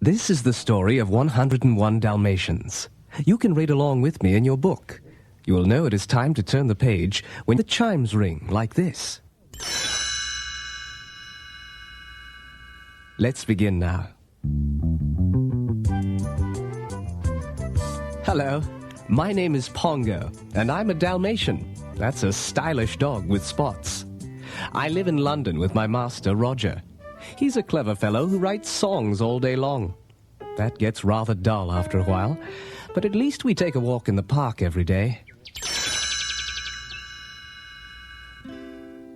This is the story of 101 Dalmatians. You can read along with me in your book. You will know it is time to turn the page when the chimes ring like this. Let's begin now. Hello, my name is Pongo, and I'm a Dalmatian. That's a stylish dog with spots. I live in London with my master, Roger. He's a clever fellow who writes songs all day long. That gets rather dull after a while, but at least we take a walk in the park every day.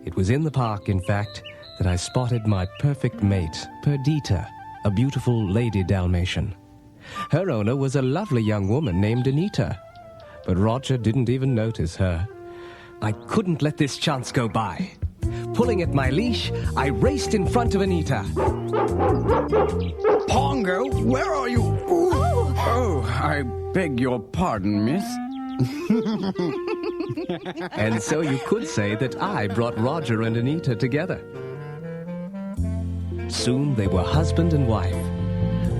It was in the park, in fact, that I spotted my perfect mate, Perdita, a beautiful lady Dalmatian. Her owner was a lovely young woman named Anita, but Roger didn't even notice her. I couldn't let this chance go by. Pulling at my leash, I raced in front of Anita. Pongo, where are you? Oh, I beg your pardon, miss. And so you could say that I brought Roger and Anita together. Soon they were husband and wife.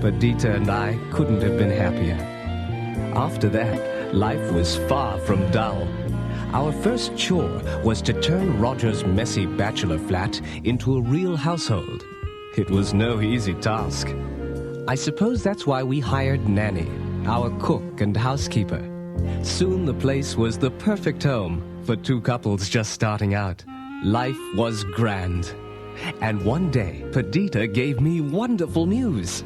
Perdita and I couldn't have been happier. After that, life was far from dull. Our first chore was to turn Roger's messy bachelor flat into a real household. It was no easy task. I suppose that's why we hired Nanny, our cook and housekeeper. Soon the place was the perfect home for two couples just starting out. Life was grand. And one day, Perdita gave me wonderful news.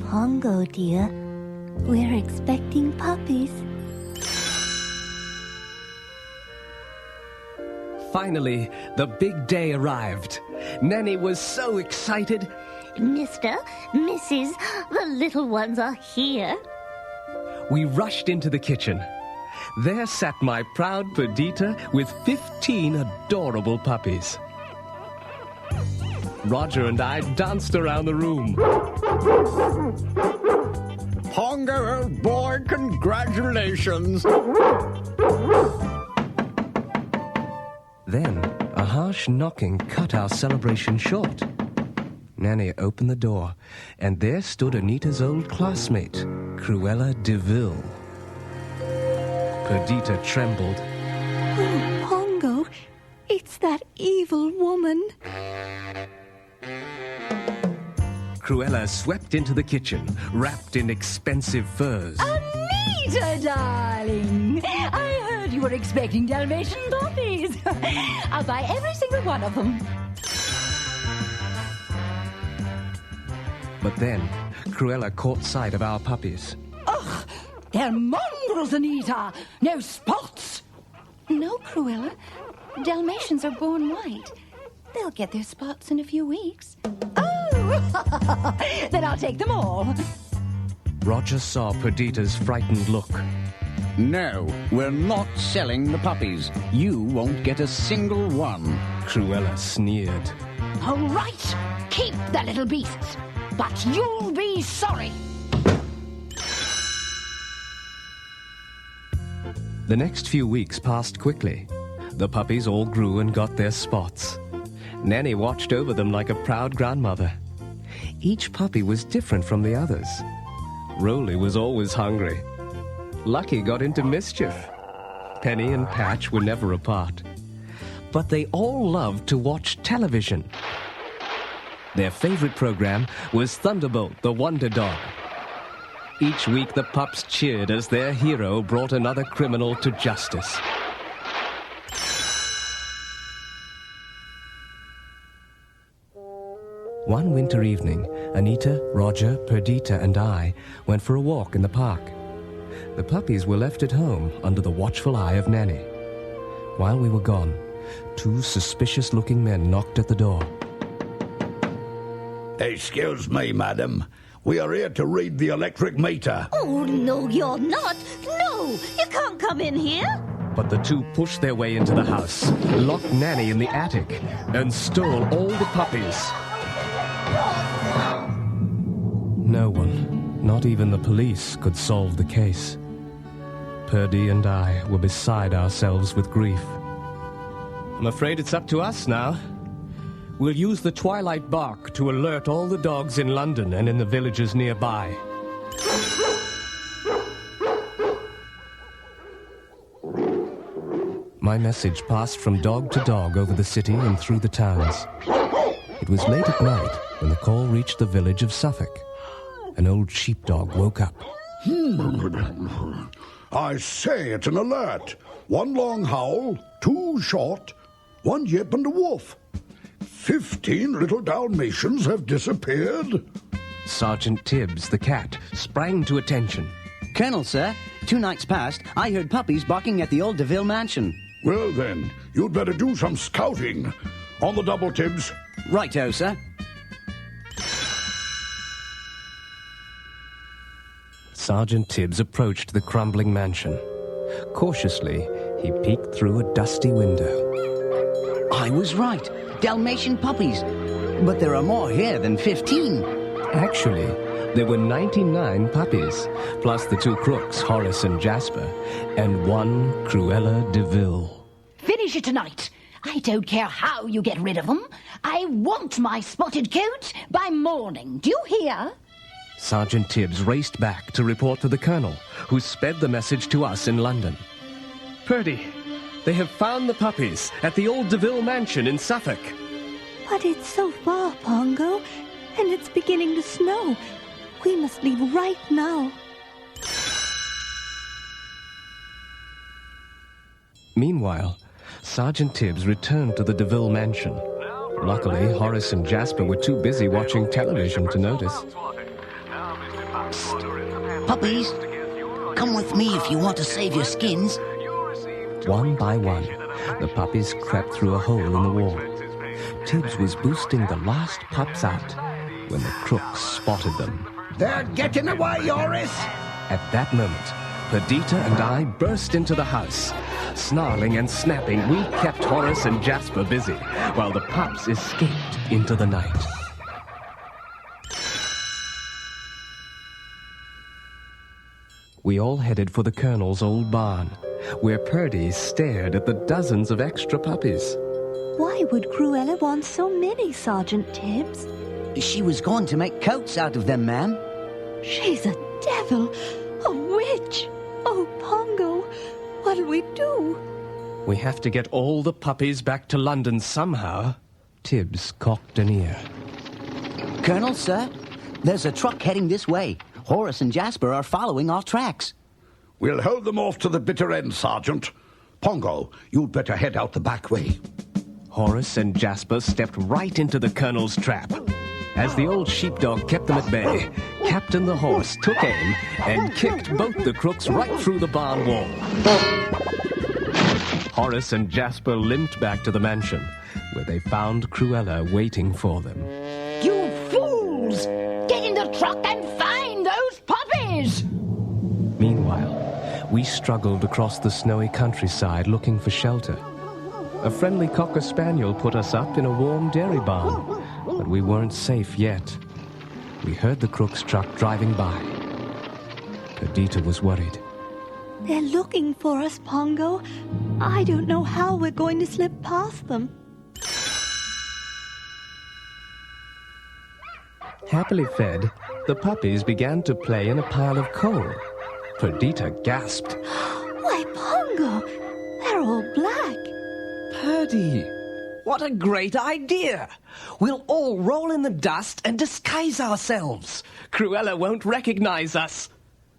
Pongo, dear, we're expecting puppies. Finally, the big day arrived. Nanny was so excited. Mr., Mrs., the little ones are here. We rushed into the kitchen. There sat my proud Perdita with 15 adorable puppies. Roger and I danced around the room. Pongo, old boy, congratulations. Then a harsh knocking cut our celebration short. Nanny opened the door, and there stood Anita's old classmate, Cruella de Vil. Perdita trembled. Oh, Pongo, it's that evil woman. Cruella swept into the kitchen, wrapped in expensive furs. Anita, darling! I heard you were expecting Dalmatian puppies. I'll buy every single one of them. But then, Cruella caught sight of our puppies. Ugh! They're mongrels, Anita! No spots! No, Cruella. Dalmatians are born white. They'll get their spots in a few weeks. Oh! Then I'll take them all. Roger saw Perdita's frightened look. No, we're not selling the puppies. You won't get a single one. Cruella sneered. All right, keep the little beasts, but you'll be sorry. The next few weeks passed quickly. The puppies all grew and got their spots. Nanny watched over them like a proud grandmother. Each puppy was different from the others. Roly was always hungry. Lucky got into mischief. Penny and Patch were never apart. But they all loved to watch television. Their favorite program was Thunderbolt, the Wonder Dog. Each week the pups cheered as their hero brought another criminal to justice. One winter evening, Anita, Roger, Perdita, and I went for a walk in the park. The puppies were left at home under the watchful eye of Nanny. While we were gone, two suspicious-looking men knocked at the door. Excuse me, madam. We are here to read the electric meter. Oh, no, you're not. No, you can't come in here. But the two pushed their way into the house, locked Nanny in the attic, and stole all the puppies. No one, not even the police, could solve the case. Purdy and I were beside ourselves with grief. I'm afraid it's up to us now. We'll use the twilight bark to alert all the dogs in London and in the villages nearby. My message passed from dog to dog over the city and through the towns. It was late at night when the call reached the village of Suffolk. An old sheepdog woke up. I say, it's an alert. One long howl, two short, one yip and a woof. 15 little Dalmatians have disappeared. Sergeant Tibbs, the cat, sprang to attention. Colonel, sir, 2 nights past, I heard puppies barking at the old DeVille mansion. Well then, you'd better do some scouting. On the double, Tibbs. Righto, sir. Sergeant Tibbs approached the crumbling mansion. Cautiously, he peeked through a dusty window. I was right. Dalmatian puppies. But there are more here than 15. Actually, there were 99 puppies, plus the 2 crooks, Horace and Jasper, and 1 Cruella DeVille. Finish it tonight. I don't care how you get rid of them. I want my spotted coat by morning. Do you hear? Sergeant Tibbs raced back to report to the Colonel, who sped the message to us in London. Purdy, they have found the puppies at the old DeVille mansion in Suffolk. But it's so far, Pongo, and it's beginning to snow. We must leave right now. Meanwhile, Sergeant Tibbs returned to the DeVille mansion. Luckily, Horace and Jasper were too busy watching television to notice. Puppies, come with me if you want to save your skins. One by one, the puppies crept through a hole in the wall. Tibbs was boosting the last pups out when the crooks spotted them. They're getting away, Horace! At that moment, Perdita and I burst into the house. Snarling and snapping, we kept Horace and Jasper busy, while the pups escaped into the night. We all headed for the Colonel's old barn, where Purdy stared at the dozens of extra puppies. Why would Cruella want so many, Sergeant Tibbs? She was going to make coats out of them, ma'am. She's a devil, a witch. Oh, Pongo, what'll we do? We have to get all the puppies back to London somehow. Tibbs cocked an ear. Colonel, sir, there's a truck heading this way. Horace and Jasper are following our tracks. We'll hold them off to the bitter end, Sergeant. Pongo, you'd better head out the back way. Horace and Jasper stepped right into the Colonel's trap. As the old sheepdog kept them at bay, Captain the Horse took aim and kicked both the crooks right through the barn wall. Horace and Jasper limped back to the mansion, where they found Cruella waiting for them. You fools! Get in the truck and find those puppies! Meanwhile, we struggled across the snowy countryside looking for shelter. A friendly cocker spaniel put us up in a warm dairy barn, but we weren't safe yet. We heard the crooks' truck driving by. Perdita was worried. They're looking for us, Pongo. I don't know how we're going to slip past them. Happily fed, the puppies began to play in a pile of coal. Perdita gasped. Why, Pongo, they're all black. Purdy, what a great idea! We'll all roll in the dust and disguise ourselves. Cruella won't recognize us.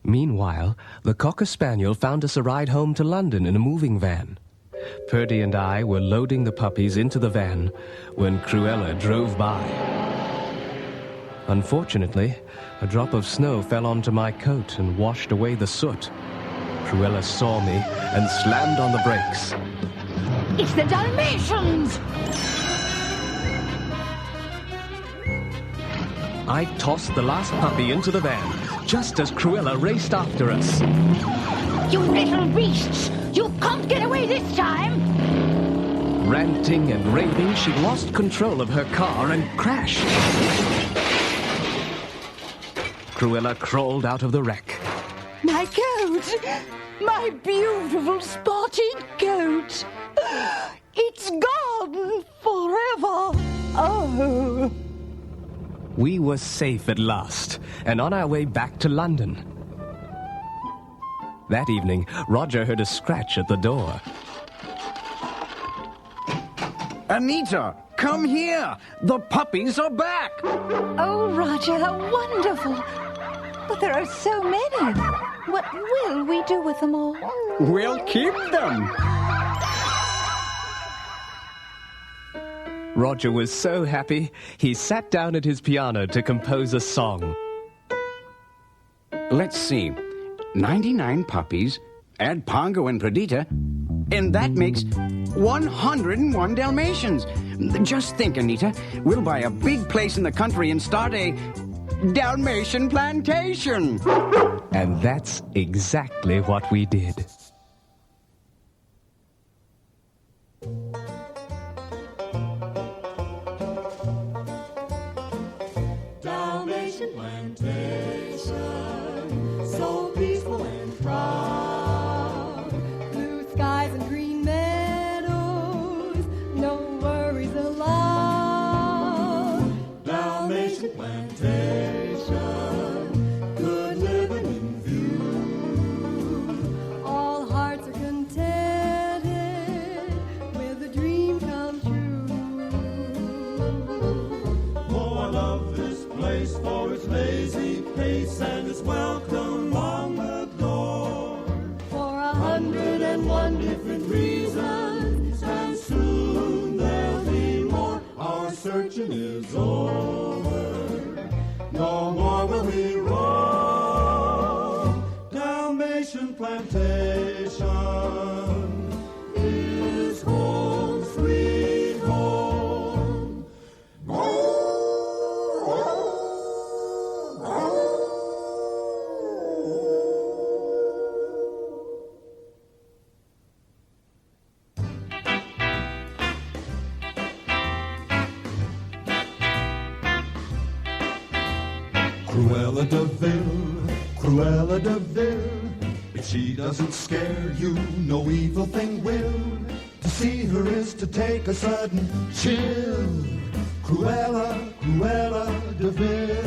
Meanwhile, the cocker spaniel found us a ride home to London in a moving van. Purdy and I were loading the puppies into the van when Cruella drove by. Unfortunately, a drop of snow fell onto my coat and washed away the soot. Cruella saw me and slammed on the brakes. It's the Dalmatians! I tossed the last puppy into the van, just as Cruella raced after us. You little beasts! You can't get away this time! Ranting and raving, she lost control of her car and crashed. Cruella crawled out of the wreck. My coat! My beautiful spotted coat! It's gone forever! Oh! We were safe at last, and on our way back to London. That evening, Roger heard a scratch at the door. Anita, come here. The puppies are back. Oh, Roger, how wonderful. But there are so many. What will we do with them all? We'll keep them. Roger was so happy, he sat down at his piano to compose a song. Let's see. 99 puppies, add Pongo and Perdita, and that makes 101 Dalmatians. Just think, Anita, we'll buy a big place in the country and start a Dalmatian plantation. And that's exactly what we did. Dalmatian plantation, so peaceful and proud. Blue skies and green meadows, no worries allowed. Dalmatian plantation, good living in view. All hearts are contented with a dream come true. Oh, I love this place for its lazy pace and its welcome on the door. For 101 different reasons, and soon there'll be more. Our searching is over, no more will we roam. Dalmatian plantation is home, sweet home. Cruella de Vil, if she doesn't scare you, no evil thing will. To see her is to take a sudden chill. Cruella de Vil.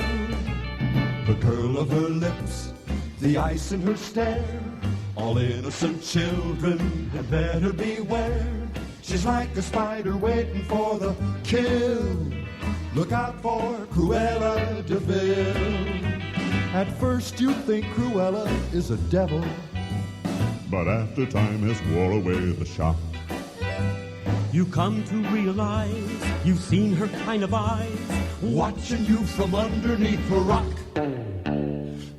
The curl of her lips, the ice in her stare, all innocent children had better beware. She's like a spider waiting for the kill. Look out for Cruella de Vil. At first you think Cruella is a devil, But after time has wore away the shock, you come to realize you've seen her kind of eyes watching you from underneath a rock.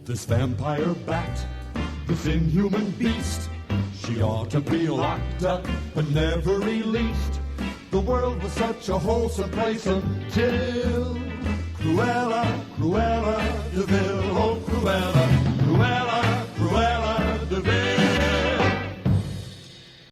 This vampire bat, this inhuman beast, she ought to be locked up but never released. The world was such a wholesome place until Cruella de Vil, oh Cruella